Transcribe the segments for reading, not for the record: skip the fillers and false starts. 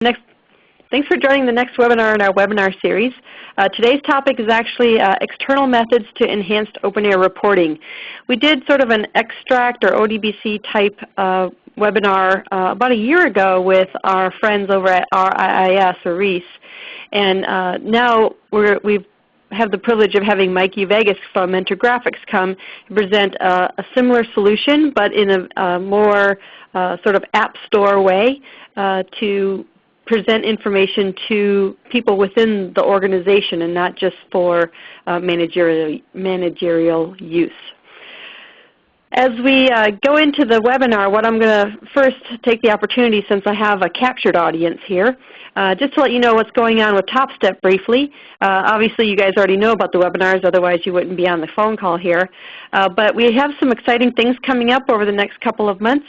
Thanks for joining the next webinar in our webinar series. Today's topic is actually external methods to enhanced OpenAir reporting. We did sort of an extract or ODBC type webinar about a year ago with our friends over at RIIS or RIIS. And now we have the privilege of having Mikey Vegas from Mentor Graphics come and present a similar solution, but in a more sort of app store way to present information to people within the organization and not just for managerial use. As we go into the webinar, what I'm going to first take the opportunity, since I have a captured audience here, just to let you know what's going on with TopStep briefly. Obviously, you guys already know about the webinars, otherwise you wouldn't be on the phone call here. But we have some exciting things coming up over the next couple of months.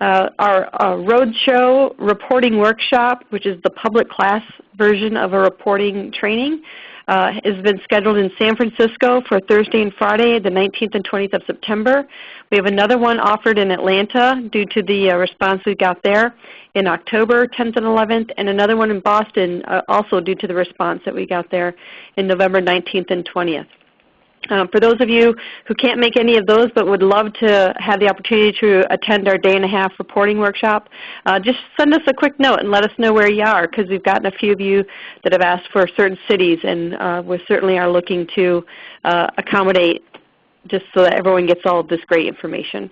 Our Roadshow Reporting Workshop, which is the public class version of a reporting training, has been scheduled in San Francisco for Thursday and Friday, the 19th and 20th of September. We have another one offered in Atlanta due to the response we got there in October 10th and 11th, and another one in Boston also due to the response that we got there in November 19th and 20th. For those of you who can't make any of those but would love to have the opportunity to attend our day-and-a-half reporting workshop, just send us a quick note and let us know where you are, because we've gotten a few of you that have asked for certain cities, and we certainly are looking to accommodate just so that everyone gets all of this great information.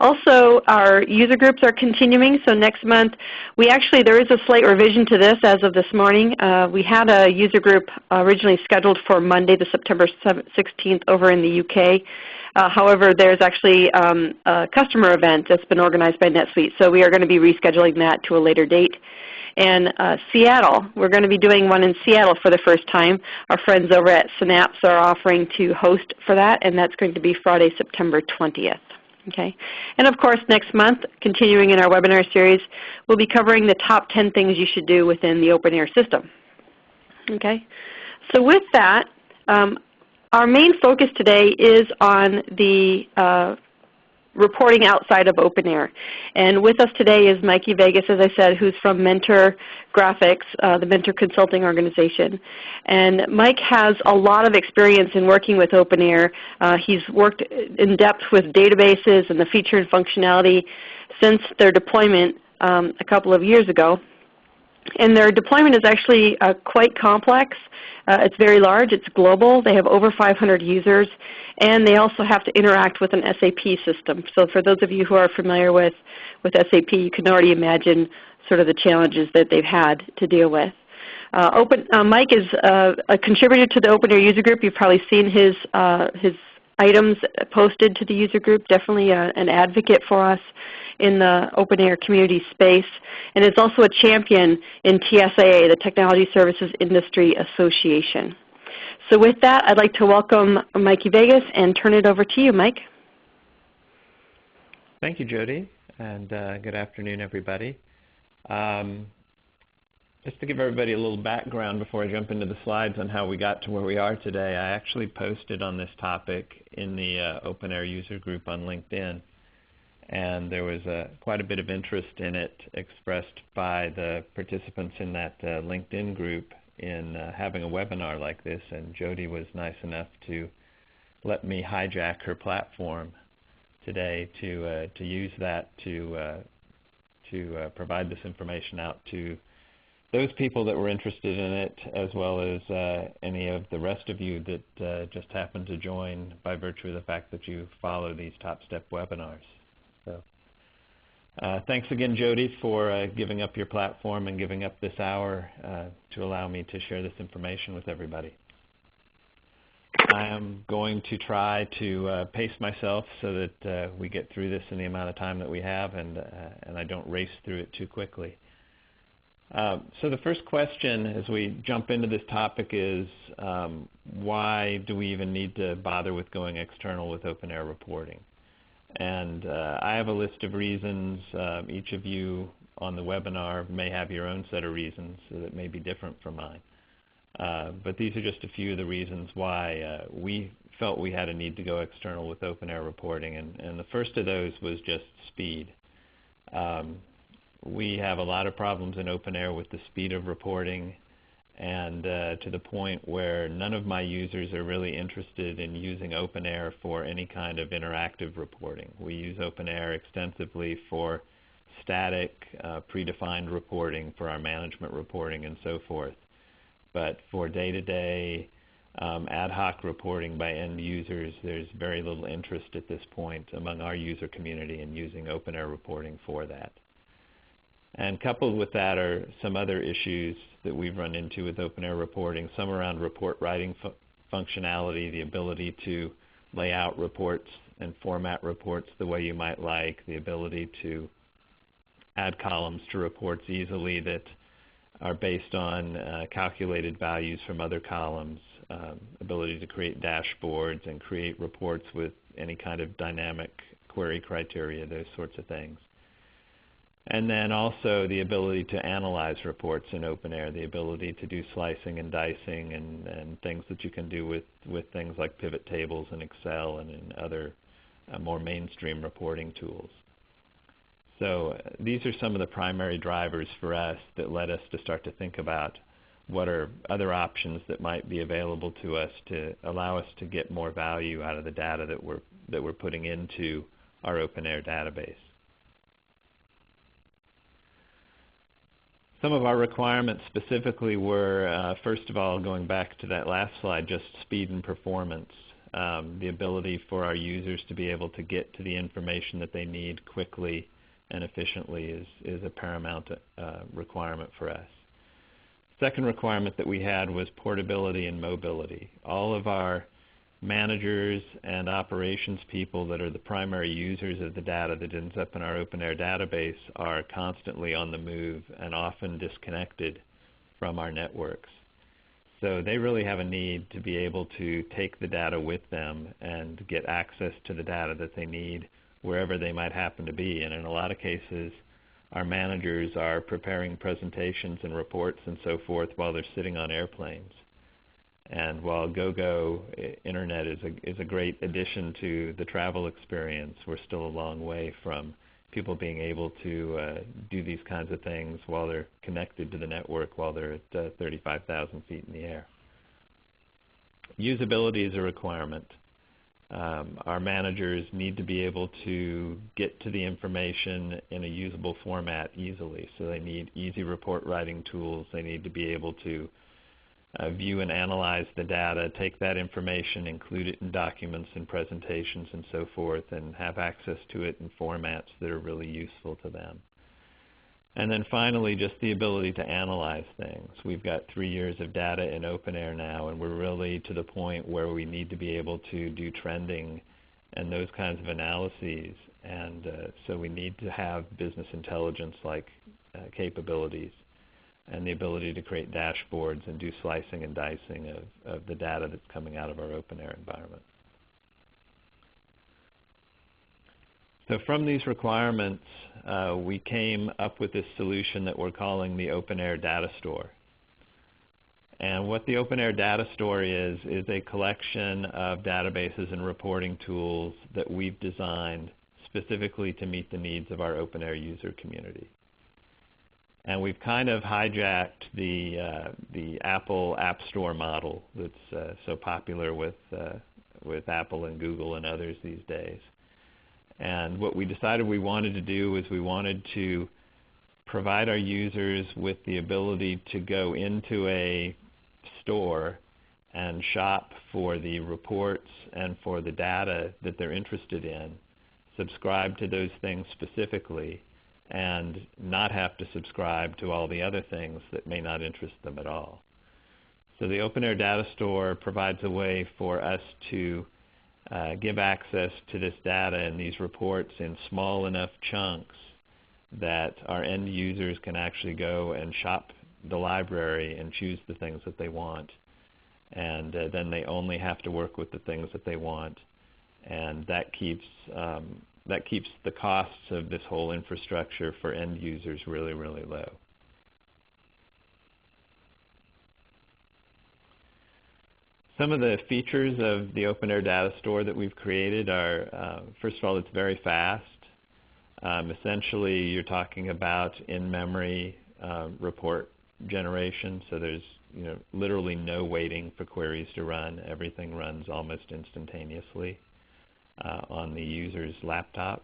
Also, our user groups are continuing. So next month, there is a slight revision to this as of this morning. We had a user group originally scheduled for Monday, the September 16th over in the UK. However, there's actually a customer event that's been organized by NetSuite. So we are going to be rescheduling that to a later date. And Seattle, we're going to be doing one in Seattle for the first time. Our friends over at Synapse are offering to host for that, and that's going to be Friday, September 20th. Okay. And of course, next month, continuing in our webinar series, we'll be covering the top 10 things you should do within the OpenAir system. Okay. So with that, our main focus today is on the reporting outside of OpenAir. And with us today is Mikey Vegas, as I said, who's from Mentor Graphics, the Mentor Consulting Organization. And Mike has a lot of experience in working with OpenAir. He's worked in depth with databases and the feature and functionality since their deployment a couple of years ago. And their deployment is actually quite complex. It's very large. It's global. They have over 500 users. And they also have to interact with an SAP system. So for those of you who are familiar with SAP, you can already imagine sort of the challenges that they've had to deal with. Mike is a contributor to the OpenAir user group. You've probably seen his items posted to the user group, definitely an advocate for us in the OpenAir community space, and is also a champion in TSIA, the Technology Services Industry Association. So with that, I'd like to welcome Mikey Vegas and turn it over to you, Mike. Thank you, Jody, and good afternoon, everybody. Just to give everybody a little background before I jump into the slides on how we got to where we are today, I actually posted on this topic in the OpenAir user group on LinkedIn. And there was quite a bit of interest in it expressed by the participants in that LinkedIn group in having a webinar like this. And Jody was nice enough to let me hijack her platform today to use that to provide this information out to those people that were interested in it, as well as any of the rest of you that just happened to join by virtue of the fact that you follow these TopStep webinars. So, thanks again, Jody, for giving up your platform and giving up this hour to allow me to share this information with everybody. I am going to try to pace myself so that we get through this in the amount of time that we have, and I don't race through it too quickly. So the first question as we jump into this topic is, why do we even need to bother with going external with OpenAir reporting? And I have a list of reasons. Each of you on the webinar may have your own set of reasons that may be different from mine. But these are just a few of the reasons why we felt we had a need to go external with OpenAir reporting. And the first of those was just speed. we have a lot of problems in OpenAir with the speed of reporting, and to the point where none of my users are really interested in using OpenAir for any kind of interactive reporting. We use OpenAir extensively for static, predefined reporting, for our management reporting and so forth. But for day-to-day ad hoc reporting by end users, there's very little interest at this point among our user community in using OpenAir reporting for that. And coupled with that are some other issues that we've run into with OpenAir reporting, some around report writing functionality, the ability to lay out reports and format reports the way you might like, the ability to add columns to reports easily that are based on calculated values from other columns, ability to create dashboards and create reports with any kind of dynamic query criteria, those sorts of things. And then also the ability to analyze reports in OpenAir, the ability to do slicing and dicing and things that you can do with things like pivot tables in Excel and in other more mainstream reporting tools. So these are some of the primary drivers for us that led us to start to think about what are other options that might be available to us to allow us to get more value out of the data that we're putting into our OpenAir database. Some of our requirements specifically were, first of all, going back to that last slide, just speed and performance. The ability for our users to be able to get to the information that they need quickly and efficiently is a paramount requirement for us. Second requirement that we had was portability and mobility. All of our managers and operations people that are the primary users of the data that ends up in our OpenAir database are constantly on the move and often disconnected from our networks. So they really have a need to be able to take the data with them and get access to the data that they need wherever they might happen to be. And in a lot of cases, our managers are preparing presentations and reports and so forth while they're sitting on airplanes. And while go-go internet is a great addition to the travel experience, we're still a long way from people being able to do these kinds of things while they're connected to the network while they're at 35,000 feet in the air. Usability is a requirement. Our managers need to be able to get to the information in a usable format easily. So they need easy report writing tools. They need to be able to view and analyze the data, take that information, include it in documents and presentations and so forth, and have access to it in formats that are really useful to them. And then finally, just the ability to analyze things. We've got 3 years of data in OpenAir now, and we're really to the point where we need to be able to do trending and those kinds of analyses. And so we need to have business intelligence-like capabilities and the ability to create dashboards and do slicing and dicing of the data that's coming out of our OpenAir environment. So from these requirements, we came up with this solution that we're calling the OpenAir Data Store. And what the OpenAir Data Store is a collection of databases and reporting tools that we've designed specifically to meet the needs of our OpenAir user community. And we've kind of hijacked the Apple App Store model that's so popular with Apple and Google and others these days. And what we decided we wanted to do was we wanted to provide our users with the ability to go into a store and shop for the reports and for the data that they're interested in, subscribe to those things specifically, and not have to subscribe to all the other things that may not interest them at all. So the OpenAir Data Store provides a way for us to give access to this data and these reports in small enough chunks that our end users can actually go and shop the library and choose the things that they want. And then they only have to work with the things that they want. And that keeps the costs of this whole infrastructure for end users really, really low. Some of the features of the OpenAir Data Store that we've created are, first of all, it's very fast. Essentially, you're talking about in-memory report generation, so there's literally no waiting for queries to run. Everything runs almost instantaneously on the user's laptop.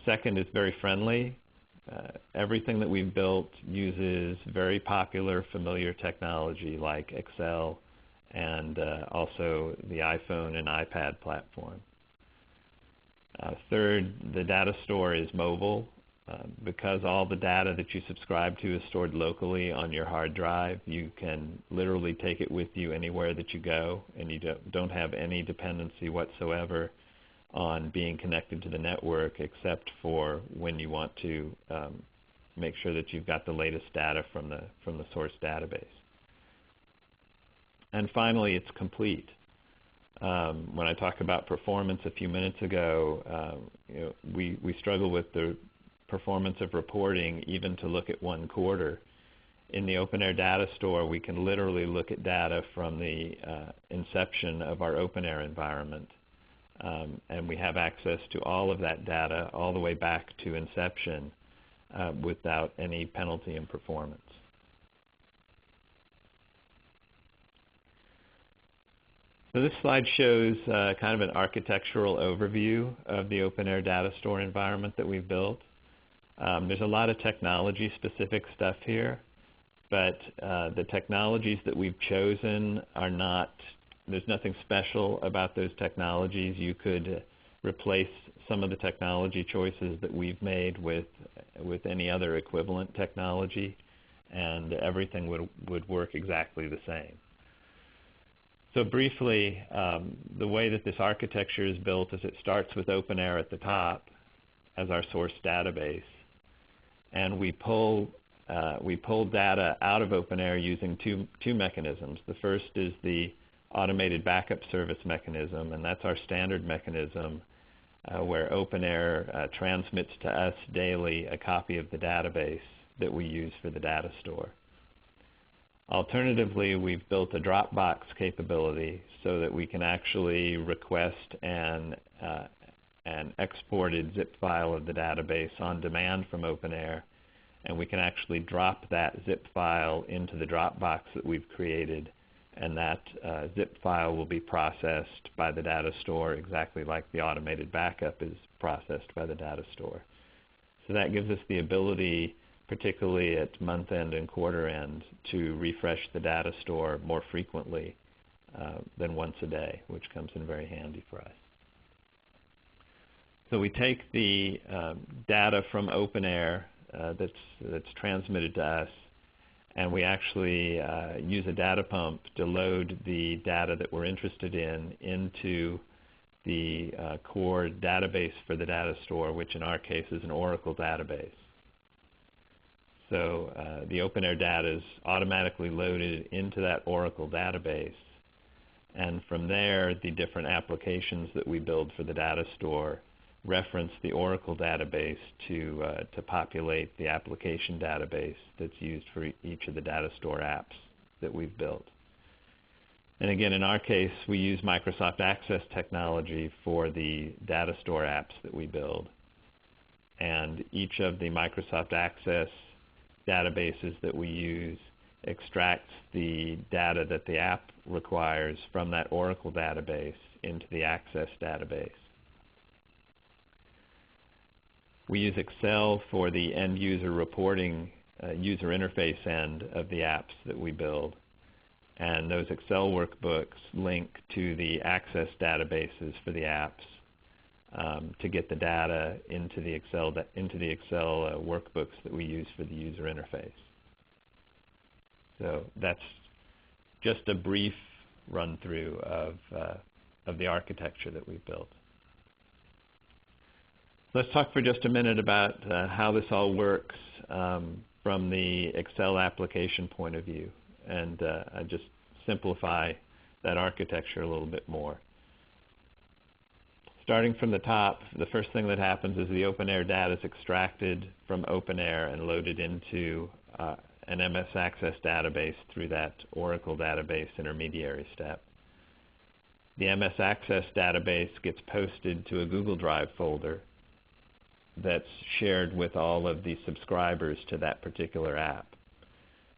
Second, it's very friendly. Everything that we've built uses very popular, familiar technology like Excel and also the iPhone and iPad platform. Third, the data store is mobile. Because all the data that you subscribe to is stored locally on your hard drive, you can literally take it with you anywhere that you go, and you don't have any dependency whatsoever on being connected to the network except for when you want to make sure that you've got the latest data from the source database. And finally, it's complete. When I talked about performance a few minutes ago, we struggle with the performance of reporting even to look at 1 quarter. In the OpenAir Data Store, we can literally look at data from the inception of our OpenAir environment. And we have access to all of that data all the way back to inception without any penalty in performance. So this slide shows kind of an architectural overview of the OpenAir Data Store environment that we've built. There's a lot of technology-specific stuff here, but the technologies that we've chosen are not, there's nothing special about those technologies. You could replace some of the technology choices that we've made with any other equivalent technology, and everything would work exactly the same. So briefly, the way that this architecture is built is it starts with OpenAir at the top as our source database. And we pull data out of OpenAir using two mechanisms. The first is the automated backup service mechanism, and that's our standard mechanism where OpenAir transmits to us daily a copy of the database that we use for the data store. Alternatively, we've built a Dropbox capability so that we can actually request an exported zip file of the database on demand from OpenAir, and we can actually drop that zip file into the Dropbox that we've created, and that zip file will be processed by the data store exactly like the automated backup is processed by the data store. So that gives us the ability, particularly at month end and quarter end, to refresh the data store more frequently than once a day, which comes in very handy for us. So we take the data from OpenAir that's transmitted to us, and we actually use a data pump to load the data that we're interested in into the core database for the data store, which in our case is an Oracle database. So the OpenAir data is automatically loaded into that Oracle database, and from there the different applications that we build for the data store reference the Oracle database to populate the application database that's used for each of the data store apps that we've built. And again, in our case, we use Microsoft Access technology for the data store apps that we build. And each of the Microsoft Access databases that we use extracts the data that the app requires from that Oracle database into the Access database. We use Excel for the end user reporting user interface end of the apps that we build. And those Excel workbooks link to the Access databases for the apps to get the data into the Excel workbooks that we use for the user interface. So that's just a brief run through of the architecture that we've built. Let's talk for just a minute about how this all works from the Excel application point of view, and I just simplify that architecture a little bit more. Starting from the top, the first thing that happens is the OpenAir data is extracted from OpenAir and loaded into an MS Access database through that Oracle database intermediary step. The MS Access database gets posted to a Google Drive folder, that's shared with all of the subscribers to that particular app.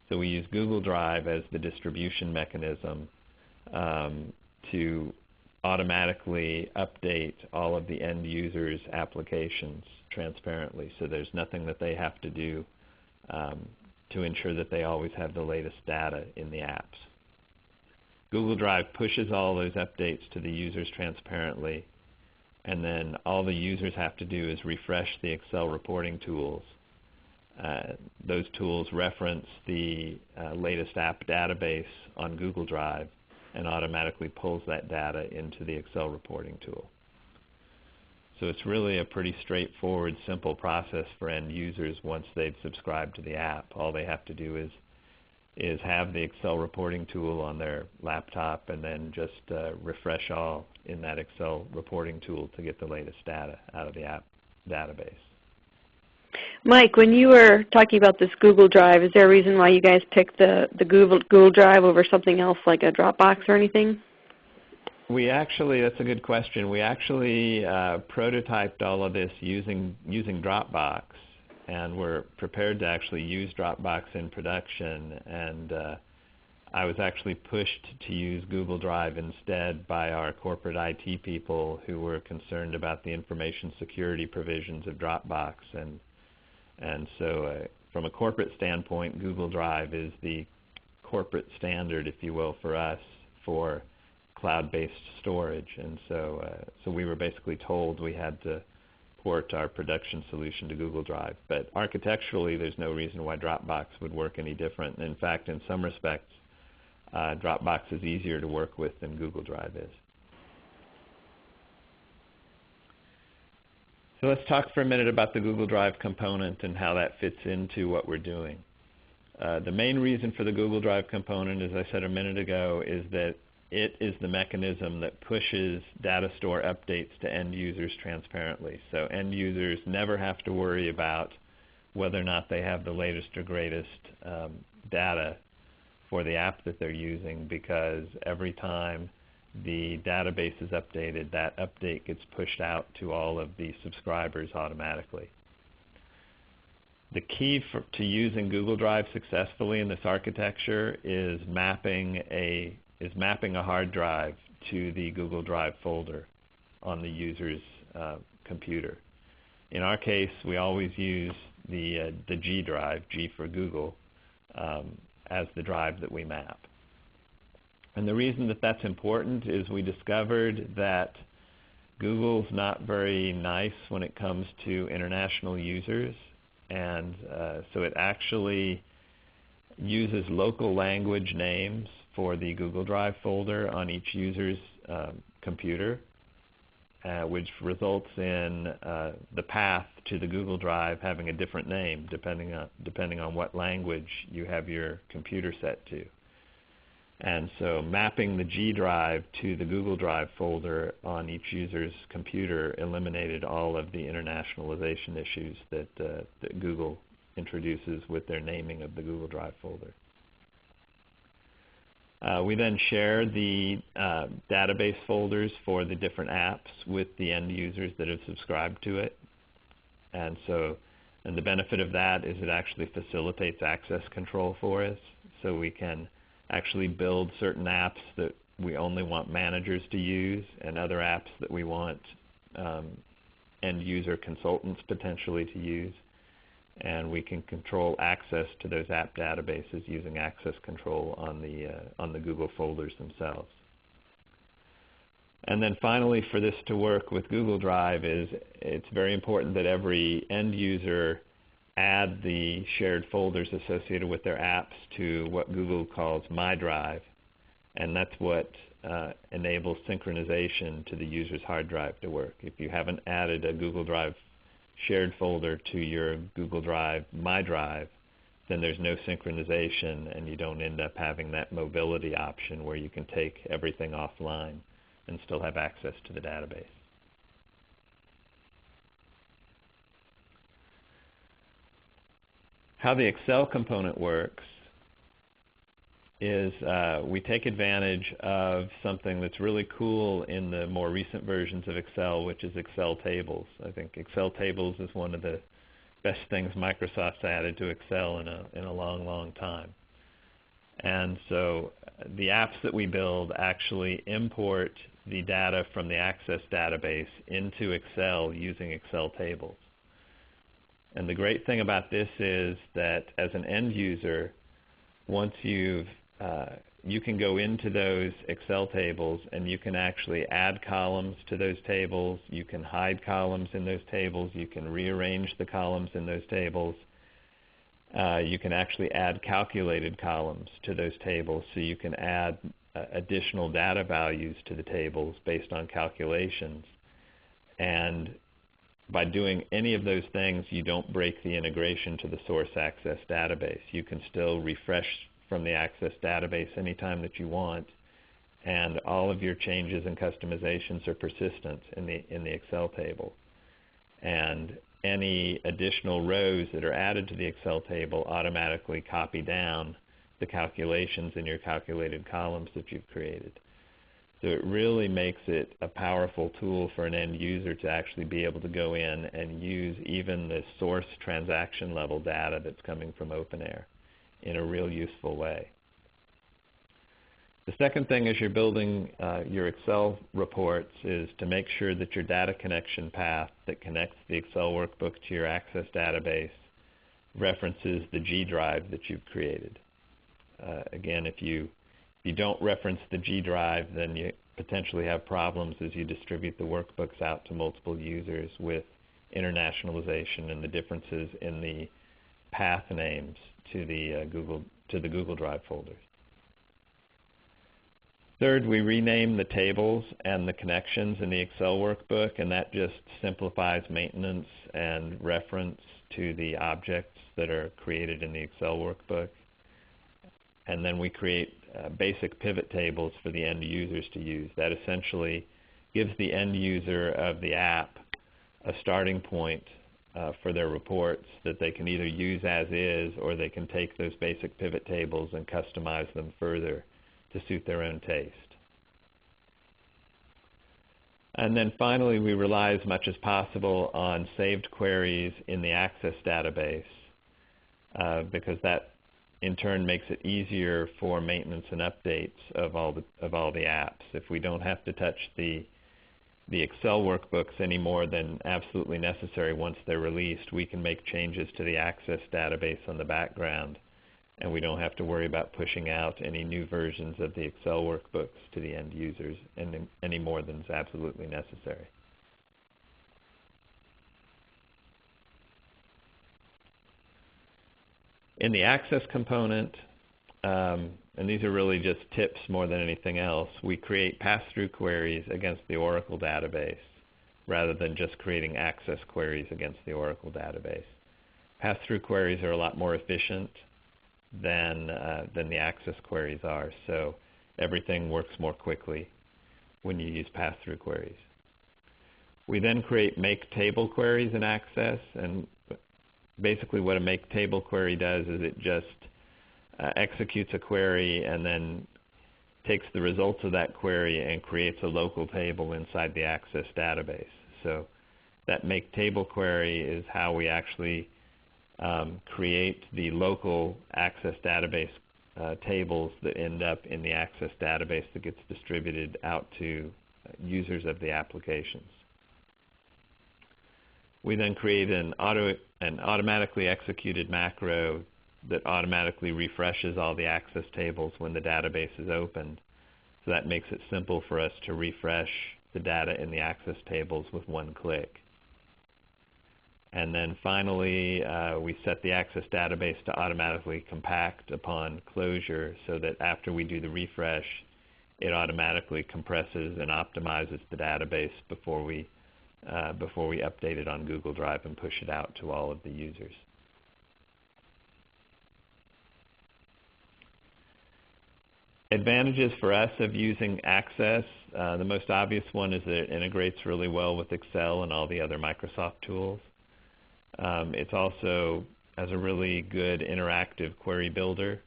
So we use Google Drive as the distribution mechanism to automatically update all of the end users' applications transparently. So there's nothing that they have to do to ensure that they always have the latest data in the apps. Google Drive pushes all those updates to the users transparently, and then all the users have to do is refresh the Excel reporting tools. Those tools reference the latest app database on Google Drive and automatically pulls that data into the Excel reporting tool. So it's really a pretty straightforward, simple process for end users once they've subscribed to the app. All they have to do is have the Excel reporting tool on their laptop and then just refresh all in that Excel reporting tool to get the latest data out of the app database. Mike, when you were talking about this Google Drive, is there a reason why you guys picked the Google Drive over something else like a Dropbox or anything? That's a good question. We actually prototyped all of this using Dropbox, and we're prepared to actually use Dropbox in production. And I was actually pushed to use Google Drive instead by our corporate IT people who were concerned about the information security provisions of Dropbox. And so from a corporate standpoint, Google Drive is the corporate standard, if you will, for us for cloud-based storage. And so we were basically told we had to port our production solution to Google Drive. But architecturally, there's no reason why Dropbox would work any different. In fact, in some respects, Dropbox is easier to work with than Google Drive is. So let's talk for a minute about the Google Drive component and how that fits into what we're doing. The main reason for the Google Drive component, as I said a minute ago, is that it is the mechanism that pushes data store updates to end users transparently. So end users never have to worry about whether or not they have the latest or greatest data for the app that they're using, because every time the database is updated, that update gets pushed out to all of the subscribers automatically. The key to using Google Drive successfully in this architecture is mapping a hard drive to the Google Drive folder on the user's computer. In our case, we always use the G drive, G for Google, as the drive that we map. And the reason that that's important is we discovered that Google's not very nice when it comes to international users, and so it actually uses local language names for the Google Drive folder on each user's computer, which results in the path to the Google Drive having a different name depending on what language you have your computer set to. And so mapping the G drive to the Google Drive folder on each user's computer eliminated all of the internationalization issues that Google introduces with their naming of the Google Drive folder. We then share the database folders for the different apps with the end users that have subscribed to it. And the benefit of that is it actually facilitates access control for us, so we can actually build certain apps that we only want managers to use and other apps that we want end user consultants potentially to use. And we can control access to those app databases using access control on the Google folders themselves. And then finally, for this to work with Google Drive, it's very important that every end user add the shared folders associated with their apps to what Google calls My Drive, and that's what enables synchronization to the user's hard drive to work. If you haven't added a Google Drive shared folder to your Google Drive My Drive, then there's no synchronization, and you don't end up having that mobility option where you can take everything offline and still have access to the database. How the Excel component works is we take advantage of something that's really cool in the more recent versions of Excel, which is Excel tables. I think Excel tables is one of the best things Microsoft's added to Excel in a long, long time. And so the apps that we build actually import the data from the Access database into Excel using Excel tables. And the great thing about this is that as an end user, once you can go into those Excel tables and you can actually add columns to those tables, you can hide columns in those tables, you can rearrange the columns in those tables. You can actually add calculated columns to those tables, so you can add additional data values to the tables based on calculations. And by doing any of those things, you don't break the integration to the source Access database. You can still refresh from the Access database anytime that you want, and all of your changes and customizations are persistent in the Excel table. And any additional rows that are added to the Excel table automatically copy down the calculations in your calculated columns that you've created. So it really makes it a powerful tool for an end user to actually be able to go in and use even the source transaction level data that's coming from OpenAir in a real useful way. The second thing as you're building your Excel reports is to make sure that your data connection path that connects the Excel workbook to your Access database references the G drive that you've created. Again, if you don't reference the G drive, then you potentially have problems as you distribute the workbooks out to multiple users with internationalization and the differences in the path names to the Google Drive folders. Third, we rename the tables and the connections in the Excel workbook, and that just simplifies maintenance and reference to the objects that are created in the Excel workbook. And then we create basic pivot tables for the end users to use. That essentially gives the end user of the app a starting point for their reports that they can either use as is, or they can take those basic pivot tables and customize them further to suit their own taste. And then finally, we rely as much as possible on saved queries in the Access database because that in turn makes it easier for maintenance and updates of all the apps. If we don't have to touch the Excel workbooks any more than absolutely necessary once they're released, we can make changes to the Access database on the background, and we don't have to worry about pushing out any new versions of the Excel workbooks to the end users any more than is absolutely necessary. In the Access component, and these are really just tips more than anything else, we create pass-through queries against the Oracle database rather than just creating Access queries against the Oracle database. Pass-through queries are a lot more efficient than the Access queries are, so everything works more quickly when you use pass-through queries. We then create make table queries in Access, and basically what a make table query does is it just executes a query and then takes the results of that query and creates a local table inside the Access database. So that make table query is how we actually create the local Access database tables that end up in the Access database that gets distributed out to users of the applications. We then create an automatically executed macro that automatically refreshes all the Access tables when the database is opened. So that makes it simple for us to refresh the data in the Access tables with one click. And then finally, we set the Access database to automatically compact upon closure so that after we do the refresh, it automatically compresses and optimizes the database before we update it on Google Drive and push it out to all of the users. Advantages for us of using Access, the most obvious one is that it integrates really well with Excel and all the other Microsoft tools. It also has a really good interactive query builder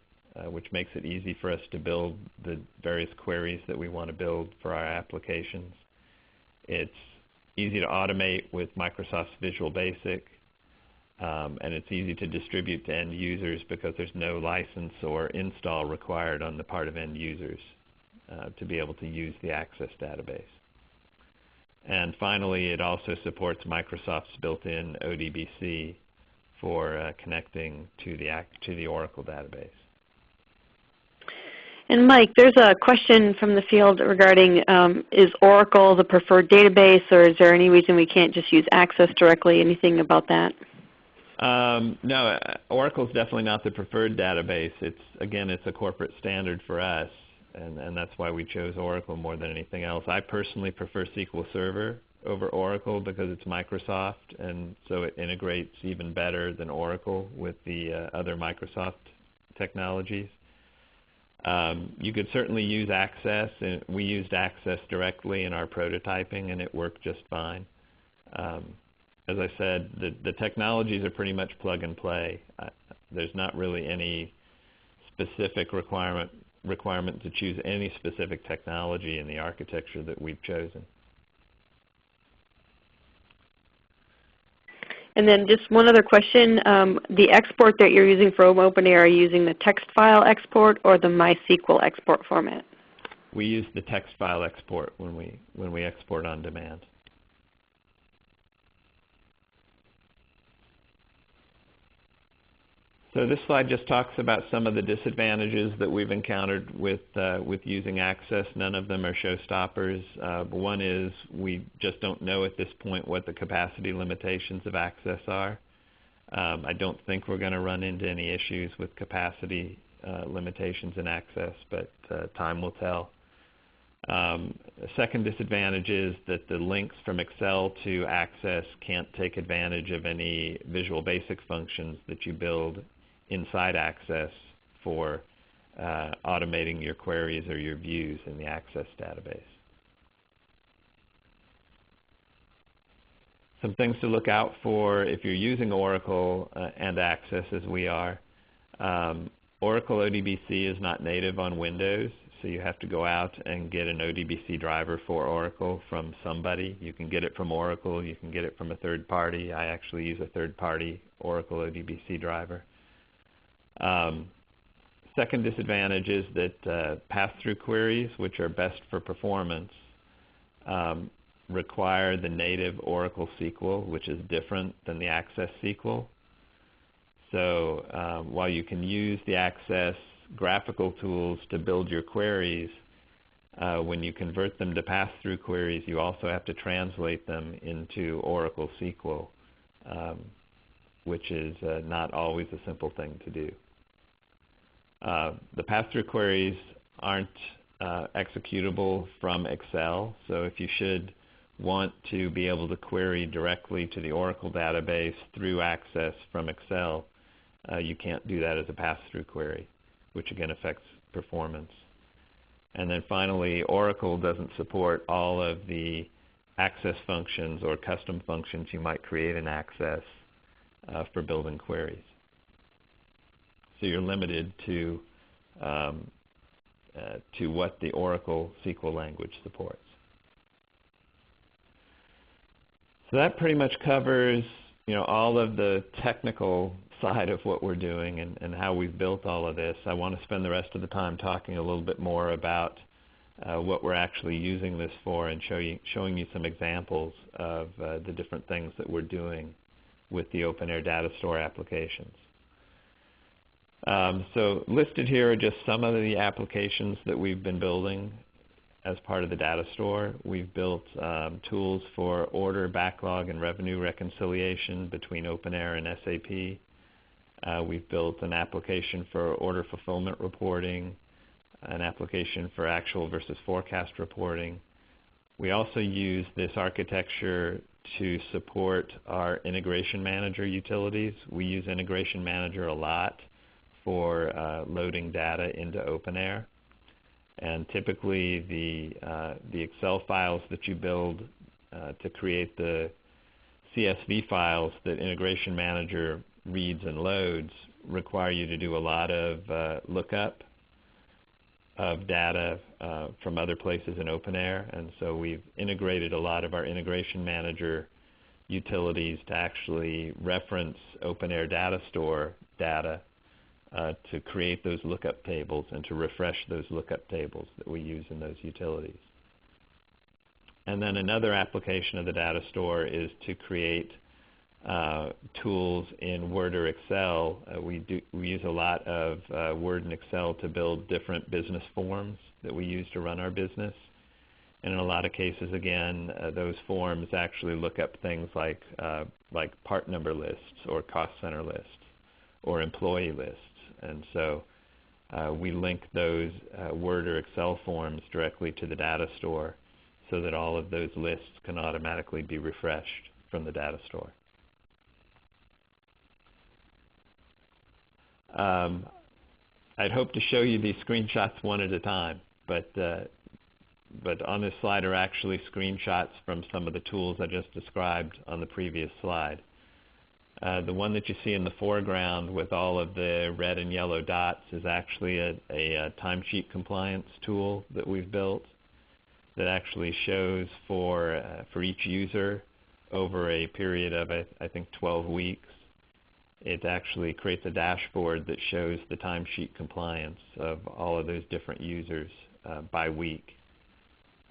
which makes it easy for us to build the various queries that we want to build for our applications. It's easy to automate with Microsoft's Visual Basic, and it's easy to distribute to end users because there's no license or install required on the part of end users to be able to use the Access database. And finally, it also supports Microsoft's built-in ODBC for connecting to the Oracle database. And Mike, there's a question from the field regarding is Oracle the preferred database, or is there any reason we can't just use Access directly? Anything about that? No, Oracle is definitely not the preferred database. Again, it's a corporate standard for us, and that's why we chose Oracle more than anything else. I personally prefer SQL Server over Oracle because it's Microsoft, and so it integrates even better than Oracle with the other Microsoft technologies. You could certainly use Access, and we used Access directly in our prototyping, and it worked just fine. As I said, the technologies are pretty much plug and play. There's not really any specific requirement to choose any specific technology in the architecture that we've chosen. And then just one other question. The export that you're using for OpenAir, are you using the text file export or the MySQL export format? We use the text file export when we export on demand. So this slide just talks about some of the disadvantages that we've encountered with using Access. None of them are showstoppers. One is we just don't know at this point what the capacity limitations of Access are. I don't think we're going to run into any issues with capacity limitations in Access, but time will tell. A second disadvantage is that the links from Excel to Access can't take advantage of any Visual Basic functions that you build inside Access for automating your queries or your views in the Access database. Some things to look out for if you're using Oracle and Access as we are. Oracle ODBC is not native on Windows, so you have to go out and get an ODBC driver for Oracle from somebody. You can get it from Oracle, you can get it from a third party. I actually use a third party Oracle ODBC driver. Second disadvantage is that pass-through queries, which are best for performance, require the native Oracle SQL, which is different than the Access SQL. So while you can use the Access graphical tools to build your queries, when you convert them to pass-through queries, you also have to translate them into Oracle SQL, which is not always a simple thing to do. The pass-through queries aren't executable from Excel, so if you should want to be able to query directly to the Oracle database through Access from Excel, you can't do that as a pass-through query, which again affects performance. And then finally, Oracle doesn't support all of the Access functions or custom functions you might create in Access for building queries. So you're limited to what the Oracle SQL language supports. So that pretty much covers, all of the technical side of what we're doing and how we've built all of this. I want to spend the rest of the time talking a little bit more about what we're actually using this for and showing you some examples of the different things that we're doing with the OpenAir Data Store applications. So listed here are just some of the applications that we've been building as part of the Data Store. We've built tools for order, backlog, and revenue reconciliation between OpenAir and SAP. We've built an application for order fulfillment reporting, an application for actual versus forecast reporting. We also use this architecture to support our Integration Manager utilities. We use Integration Manager a lot for loading data into OpenAir. And typically the Excel files that you build to create the CSV files that Integration Manager reads and loads require you to do a lot of lookup of data from other places in OpenAir, and so we've integrated a lot of our integration manager utilities to actually reference OpenAir Data Store data to create those lookup tables and to refresh those lookup tables that we use in those utilities. And then another application of the data store is to create tools in Word or Excel. We use a lot of Word and Excel to build different business forms that we use to run our business. And in a lot of cases, again, those forms actually look up things like part number lists or cost center lists or employee lists. And so we link those Word or Excel forms directly to the data store so that all of those lists can automatically be refreshed from the data store. I'd hope to show you these screenshots one at a time, but on this slide are actually screenshots from some of the tools I just described on the previous slide. The one that you see in the foreground with all of the red and yellow dots is actually a timesheet compliance tool that we've built that actually shows for each user over a period of, I think, 12 weeks. It actually creates a dashboard that shows the timesheet compliance of all of those different users by week,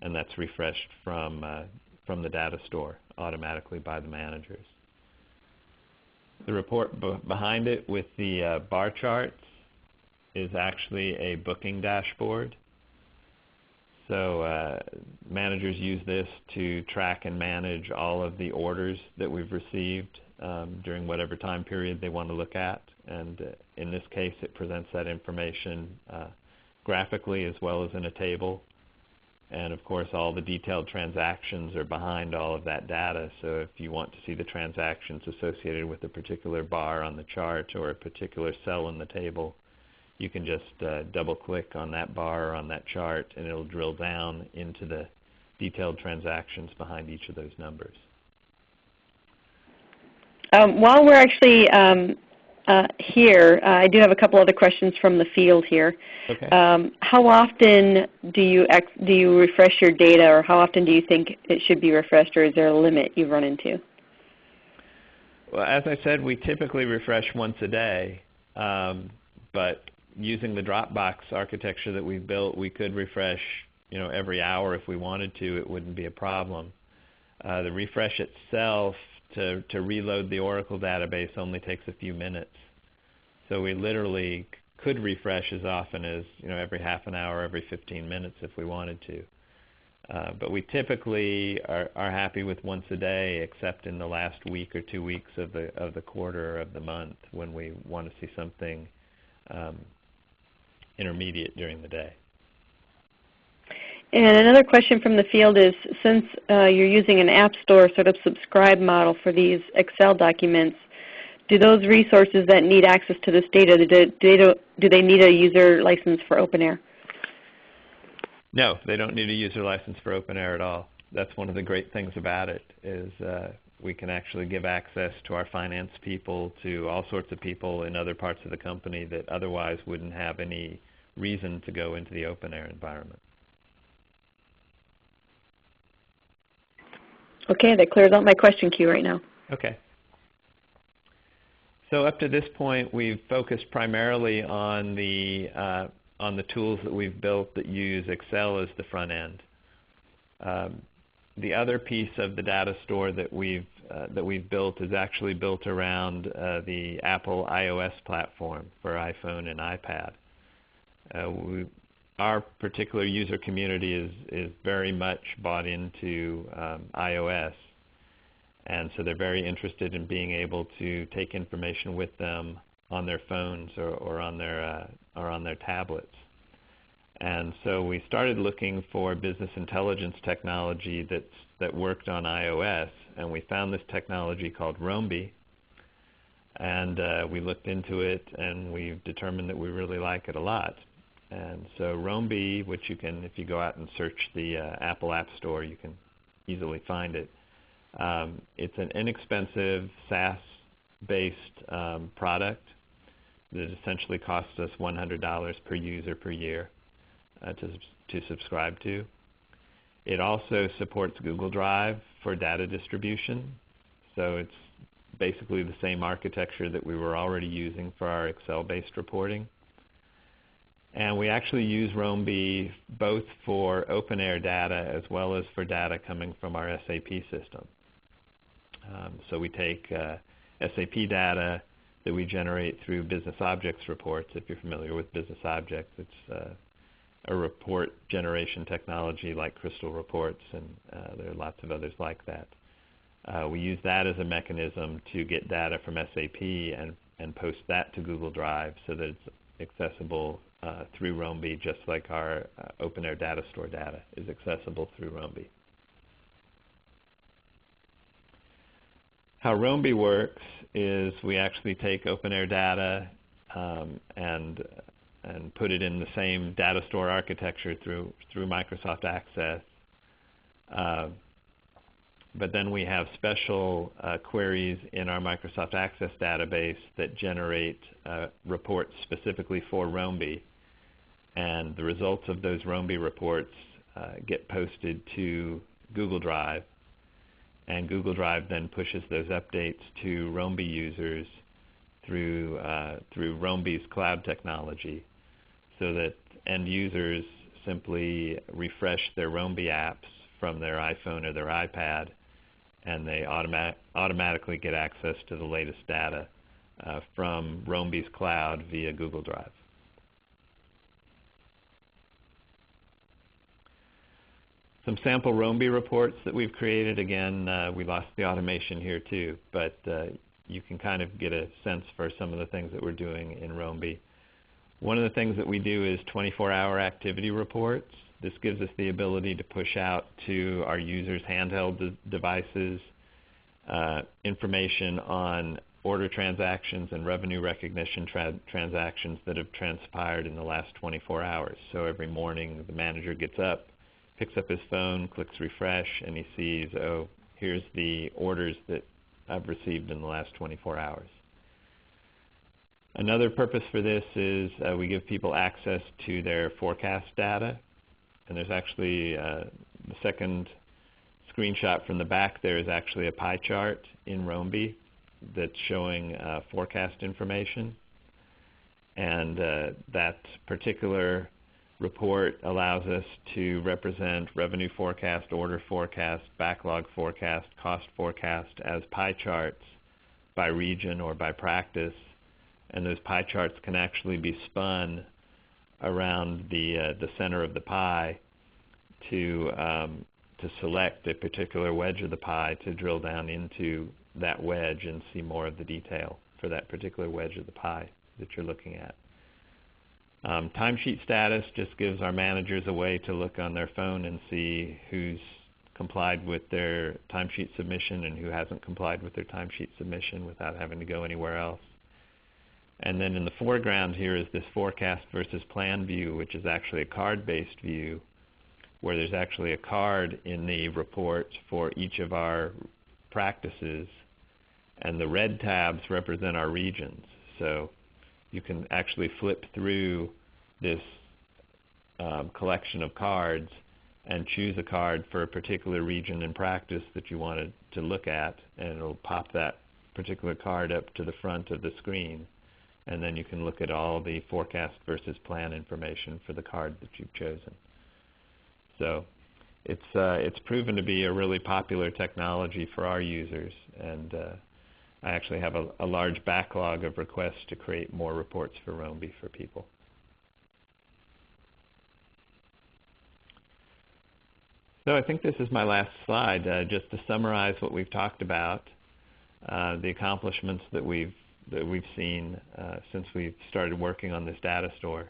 and that's refreshed from the data store automatically by the managers. The report behind it with the bar charts is actually a booking dashboard. So managers use this to track and manage all of the orders that we've received during whatever time period they want to look at. And in this case, it presents that information graphically as well as in a table. And of course, all the detailed transactions are behind all of that data. So if you want to see the transactions associated with a particular bar on the chart or a particular cell in the table, you can just double-click on that bar or on that chart, and it'll drill down into the detailed transactions behind each of those numbers. While we're actually here, I do have a couple other questions from the field here. Okay. How often do you refresh your data, or how often do you think it should be refreshed, or is there a limit you've run into? Well, as I said, we typically refresh once a day, but using the Dropbox architecture that we've built, we could refresh, every hour if we wanted to. It wouldn't be a problem. The refresh itself to reload the Oracle database only takes a few minutes. So we literally could refresh as often as every half an hour, every 15 minutes if we wanted to. But we typically are happy with once a day, except in the last week or 2 weeks of the quarter or of the month when we want to see something intermediate during the day. And another question from the field is, since you're using an App Store sort of subscribe model for these Excel documents, do those resources that need access to this data, do they need a user license for OpenAir? No, they don't need a user license for OpenAir at all. That's one of the great things about it, is we can actually give access to our finance people, to all sorts of people in other parts of the company that otherwise wouldn't have any reason to go into the OpenAir environment. Okay, that clears out my question queue right now. Okay. So up to this point, we've focused primarily on the tools that we've built that use Excel as the front end. The other piece of the data store that we've built is actually built around the Apple iOS platform for iPhone and iPad. Our particular user community is very much bought into iOS, and so they're very interested in being able to take information with them on their phones or on their tablets. And so we started looking for business intelligence technology that worked on iOS, and we found this technology called Romebee. And we looked into it, and we've determined that we really like it a lot. And so Romebee, which you can, if you go out and search the Apple App Store, you can easily find it. It's an inexpensive SaaS-based product that essentially costs us $100 per user per year to subscribe to. It also supports Google Drive for data distribution, so it's basically the same architecture that we were already using for our Excel-based reporting. And we actually use Romebee both for OpenAir data as well as for data coming from our SAP system. So we take SAP data that we generate through business objects reports. If you're familiar with business objects, it's a report generation technology like Crystal Reports, and there are lots of others like that. We use that as a mechanism to get data from SAP and post that to Google Drive so that it's accessible through Romebee, just like our OpenAir Data Store data is accessible through Romebee. How Romebee works is we actually take OpenAir data and put it in the same data store architecture through Microsoft Access. But then we have special queries in our Microsoft Access database that generate reports specifically for Romebee. And the results of those Romebee reports get posted to Google Drive. And Google Drive then pushes those updates to Romebee users through Romebee's cloud technology, so that end users simply refresh their Romebee apps from their iPhone or their iPad, and they automatically get access to the latest data from Romebee's cloud via Google Drive. Some sample Romebee reports that we've created. Again, we lost the automation here too, but you can kind of get a sense for some of the things that we're doing in Romebee. One of the things that we do is 24-hour activity reports. This gives us the ability to push out to our users' handheld devices information on order transactions and revenue recognition transactions that have transpired in the last 24 hours. So every morning the manager gets up, picks up his phone, clicks refresh, and he sees, oh, here's the orders that I've received in the last 24 hours. Another purpose for this is we give people access to their forecast data. And there's actually the second screenshot from the back there is actually a pie chart in Romebee that's showing forecast information. And that particular report allows us to represent revenue forecast, order forecast, backlog forecast, cost forecast as pie charts by region or by practice. And those pie charts can actually be spun around the center of the pie to select a particular wedge of the pie to drill down into that wedge and see more of the detail for that particular wedge of the pie that you're looking at. Timesheet status just gives our managers a way to look on their phone and see who's complied with their timesheet submission and who hasn't complied with their timesheet submission without having to go anywhere else. And then in the foreground here is this forecast versus plan view, which is actually a card-based view, where there's actually a card in the report for each of our practices, and the red tabs represent our regions. So you can actually flip through this collection of cards and choose a card for a particular region and practice that you wanted to look at, and it'll pop that particular card up to the front of the screen. And then you can look at all the forecast versus plan information for the card that you've chosen. So it's proven to be a really popular technology for our users, and I actually have a large backlog of requests to create more reports for Romebee for people. So I think this is my last slide, just to summarize what we've talked about, the accomplishments that we've seen since we've started working on this data store.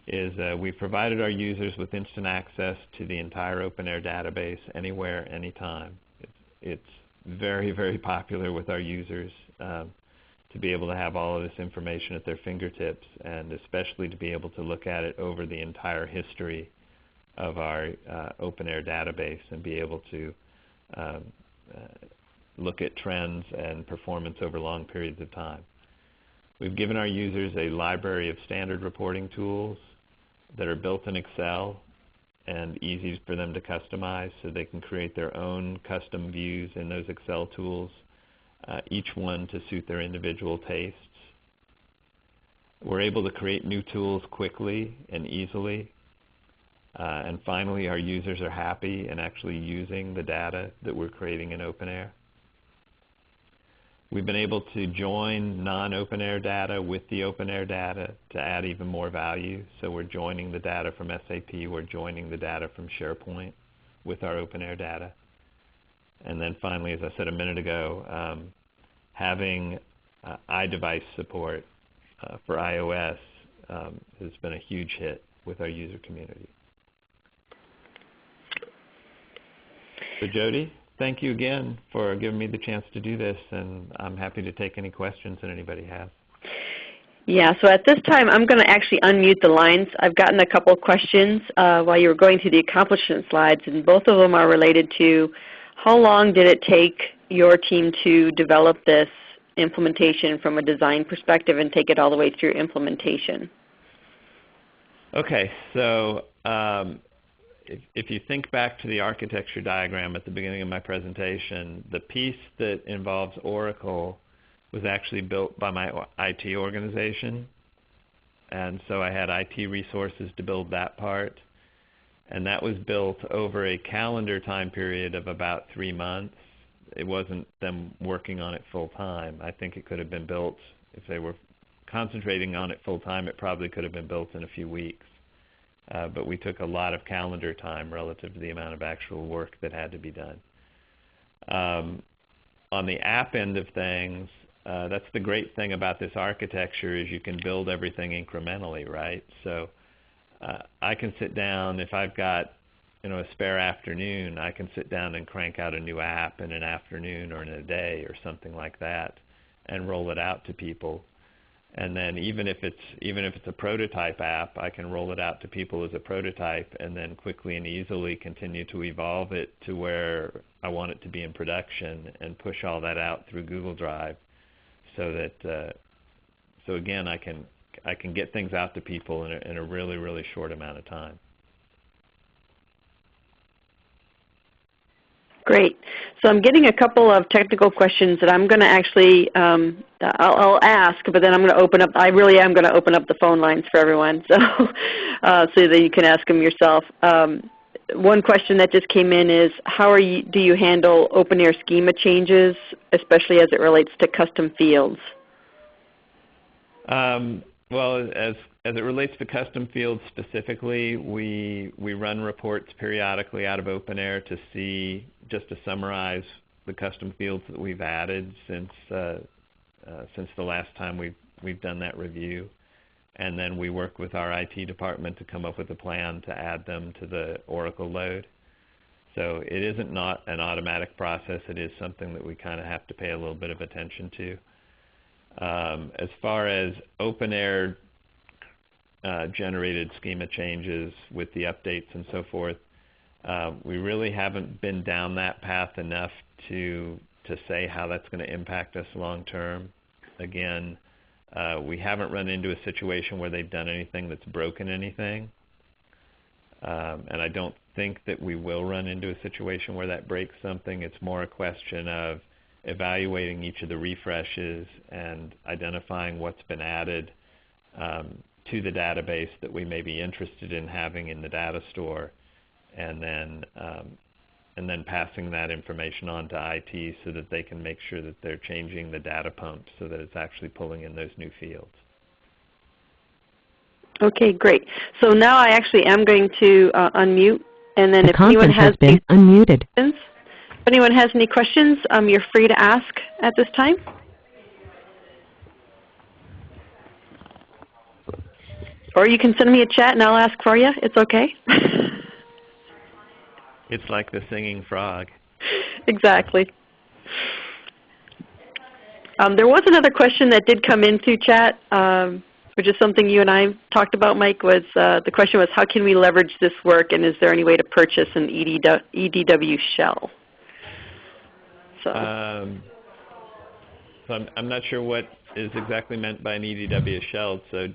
Is we've provided our users with instant access to the entire OpenAir database anywhere, anytime. It's very, very popular with our users to be able to have all of this information at their fingertips, and especially to be able to look at it over the entire history of our OpenAir database and be able to look at trends and performance over long periods of time. We've given our users a library of standard reporting tools that are built in Excel and easy for them to customize, so they can create their own custom views in those Excel tools, each one to suit their individual tastes. We're able to create new tools quickly and easily. And finally, our users are happy and actually using the data that we're creating in OpenAir. We've been able to join non-OpenAir data with the OpenAir data to add even more value. So we're joining the data from SAP, we're joining the data from SharePoint with our OpenAir data. And then finally, as I said a minute ago, having iDevice support for iOS has been a huge hit with our user community. So Jody, thank you again for giving me the chance to do this, and I'm happy to take any questions that anybody has. Yeah, so at this time I'm going to actually unmute the lines. I've gotten a couple of questions while you were going through the accomplishment slides, and both of them are related to how long did it take your team to develop this implementation from a design perspective and take it all the way through implementation? Okay, so if you think back to the architecture diagram at the beginning of my presentation, the piece that involves Oracle was actually built by my IT organization. And so I had IT resources to build that part. And that was built over a calendar time period of about 3 months. It wasn't them working on it full time. I think it could have been built, if they were concentrating on it full time, it probably could have been built in a few weeks. But we took a lot of calendar time relative to the amount of actual work that had to be done. On the app end of things, that's the great thing about this architecture is you can build everything incrementally, right? So I can sit down, if I've got a spare afternoon, I can sit down and crank out a new app in an afternoon or in a day or something like that and roll it out to people. And then even if it's a prototype app, I can roll it out to people as a prototype and then quickly and easily continue to evolve it to where I want it to be in production and push all that out through Google Drive, so that so again I can get things out to people in a really, really short amount of time. Great. So I'm getting a couple of technical questions that I'm going to actually, I'll ask, but then I'm going to open up, I really am going to open up the phone lines for everyone, so, so that you can ask them yourself. One question that just came in is, how do you handle OpenAir schema changes, especially as it relates to custom fields? Well, as it relates to custom fields specifically, we run reports periodically out of OpenAir to see, just to summarize the custom fields that we've added since the last time we've done that review. And then we work with our IT department to come up with a plan to add them to the Oracle load. So it isn't not an automatic process. It is something that we kind of have to pay a little bit of attention to. As far as OpenAir generated schema changes with the updates and so forth, we really haven't been down that path enough to say how that's going to impact us long term. Again, we haven't run into a situation where they've done anything that's broken anything. And I don't think that we will run into a situation where that breaks something. It's more a question of evaluating each of the refreshes and identifying what's been added to the database that we may be interested in having in the data store, and then passing that information on to IT so that they can make sure that they're changing the data pump so that it's actually pulling in those new fields. Okay, great. So now I actually am going to unmute, and then if anyone has been unmuted. If anyone has any questions, you're free to ask at this time. Or you can send me a chat and I'll ask for you. It's okay. It's like the singing frog. Exactly. There was another question that did come in through chat, which is something you and I talked about, Mike. Was the question was, how can we leverage this work, and is there any way to purchase an EDW shell? So So I'm not sure what is exactly meant by an EDW shell. So,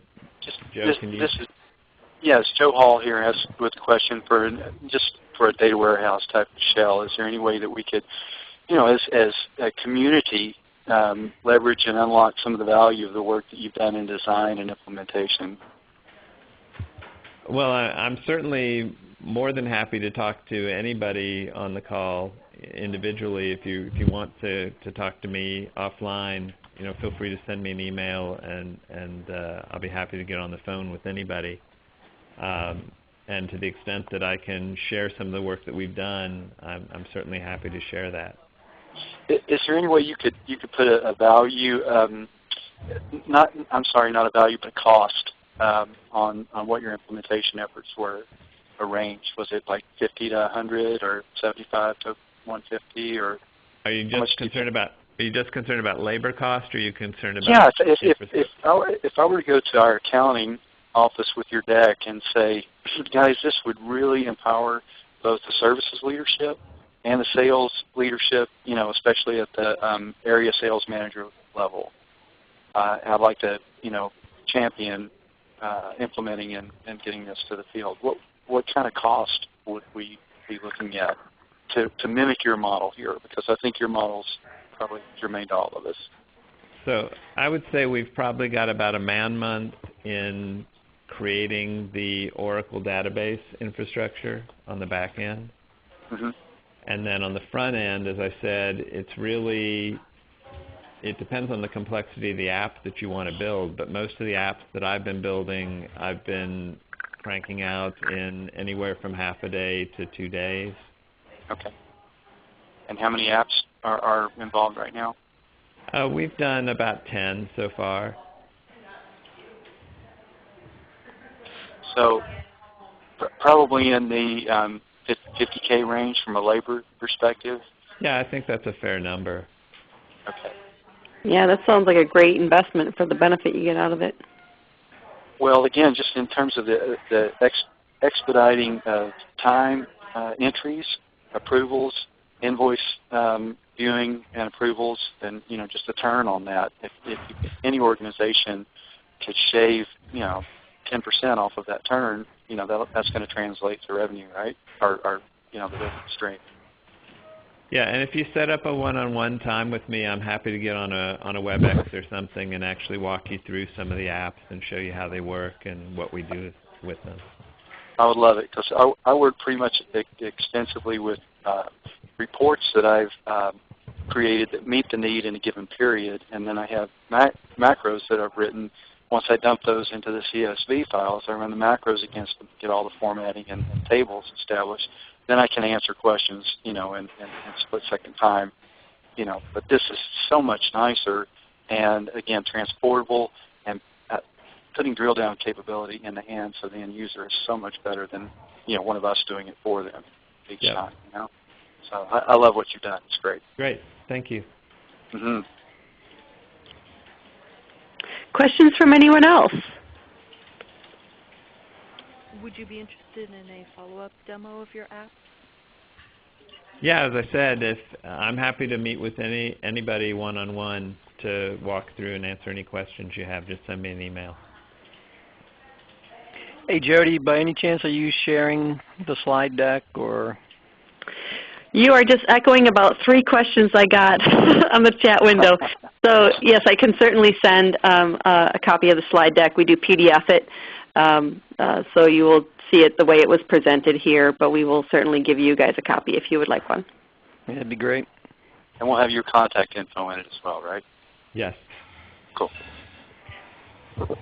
Joe, can you? Yes, Joe Hall here has with a question for just for a data warehouse type of shell. Is there any way that we could, as a community, leverage and unlock some of the value of the work that you've done in design and implementation? Well, I'm certainly more than happy to talk to anybody on the call individually. If you want to talk to me offline, feel free to send me an email, and I'll be happy to get on the phone with anybody. And to the extent that I can share some of the work that we've done, I'm certainly happy to share that. Is there any way you could put a value, not a value, but a cost on what your implementation efforts were arranged? Was it like 50 to 100 or 75 to 150, or? Are you just concerned about labor cost, or are you concerned about? Yeah, if I were to go to our accounting office with your deck and say, guys, this would really empower both the services leadership and the sales leadership, especially at the area sales manager level. I'd like to, champion implementing and getting this to the field. What kind of cost would we be looking at to mimic your model here? Because I think your model's probably germane to all of us. So I would say we've probably got about a man-month in creating the Oracle database infrastructure on the back end. Mm-hmm. And then on the front end, as I said, it depends on the complexity of the app that you want to build, but most of the apps that I've been building, I've been cranking out in anywhere from half a day to 2 days. Okay. And how many apps are involved right now? We've done about 10 so far. So probably in the 50K range from a labor perspective? Yeah, I think that's a fair number. Okay. Yeah, that sounds like a great investment for the benefit you get out of it. Well, again, just in terms of the expediting of time entries, approvals, invoice viewing and approvals, and just a turn on that. If any organization could shave 10% off of that turn, that's going to translate to revenue, right? Or the revenue stream. Yeah, and if you set up a one-on-one time with me, I'm happy to get on a WebEx or something and actually walk you through some of the apps and show you how they work and what we do with them. I would love it, because I work pretty much extensively with reports that I've created that meet the need in a given period, and then I have macros that I've written. Once I dump those into the CSV files, I run the macros against them, get all the formatting and tables established. Then I can answer questions, in split-second time. But this is so much nicer, and again, transportable, and putting drill-down capability in the hands of the end user is so much better than one of us doing it for them each time. So I love what you've done. It's great. Great, thank you. Mm-hmm. Questions from anyone else? Would you be interested in a follow-up demo of your app? Yeah, as I said, I'm happy to meet with anybody one-on-one to walk through and answer any questions you have. Just send me an email. Hey, Jody, by any chance are you sharing the slide deck, or? You are just echoing about 3 questions I got on the chat window. So yes, I can certainly send a copy of the slide deck. We do PDF it, so you will see it the way it was presented here, but we will certainly give you guys a copy if you would like one. Yeah, that'd be great. And we'll have your contact info in it as well, right? Yes. Cool.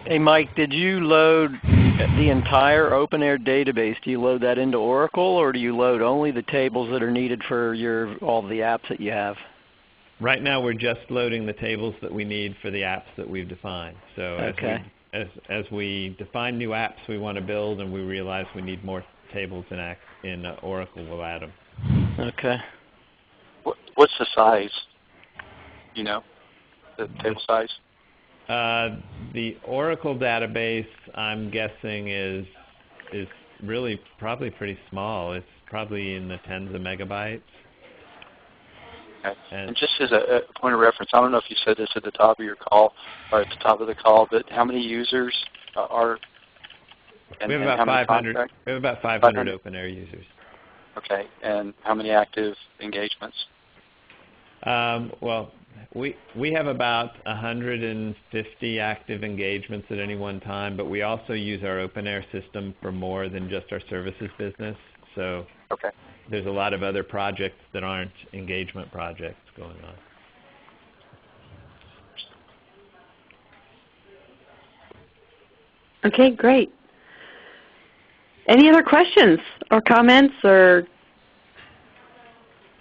Hey, Mike, did you load the entire OpenAir database? Do you load that into Oracle, or do you load only the tables that are needed for all the apps that you have? Right now we're just loading the tables that we need for the apps that we've defined. So okay. as we define new apps we want to build and we realize we need more tables in Oracle, we'll add them. Okay. What's the size? The table size? The Oracle database, I'm guessing, is really probably pretty small. It's probably in the tens of megabytes. Okay. And just as a point of reference, I don't know if you said this at the top of your call or at the top of the call, but how many users are? And, we have about 500. We have about 500 OpenAir users. Okay. And how many active engagements? Well, we have about 150 active engagements at any one time, but we also use our OpenAir system for more than just our services business. So there's a lot of other projects that aren't engagement projects going on. Okay, great. Any other questions or comments or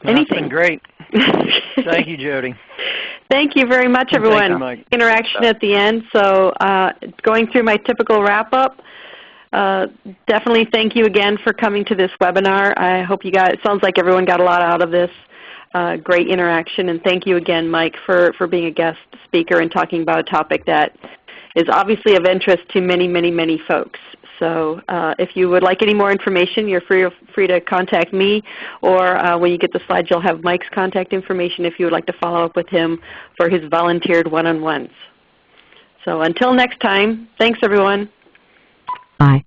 anything? That's been great. Thank you, Jody. Thank you very much, everyone. Thank you, Mike. Interaction at the end. So going through my typical wrap-up, definitely thank you again for coming to this webinar. I hope you got, it sounds like everyone got a lot out of this. Great interaction. And thank you again, Mike, for being a guest speaker and talking about a topic that is obviously of interest to many, many, many folks. So if you would like any more information, you're free to contact me, or when you get the slides, you'll have Mike's contact information if you would like to follow up with him for his volunteered one-on-ones. So until next time, thanks everyone. Bye.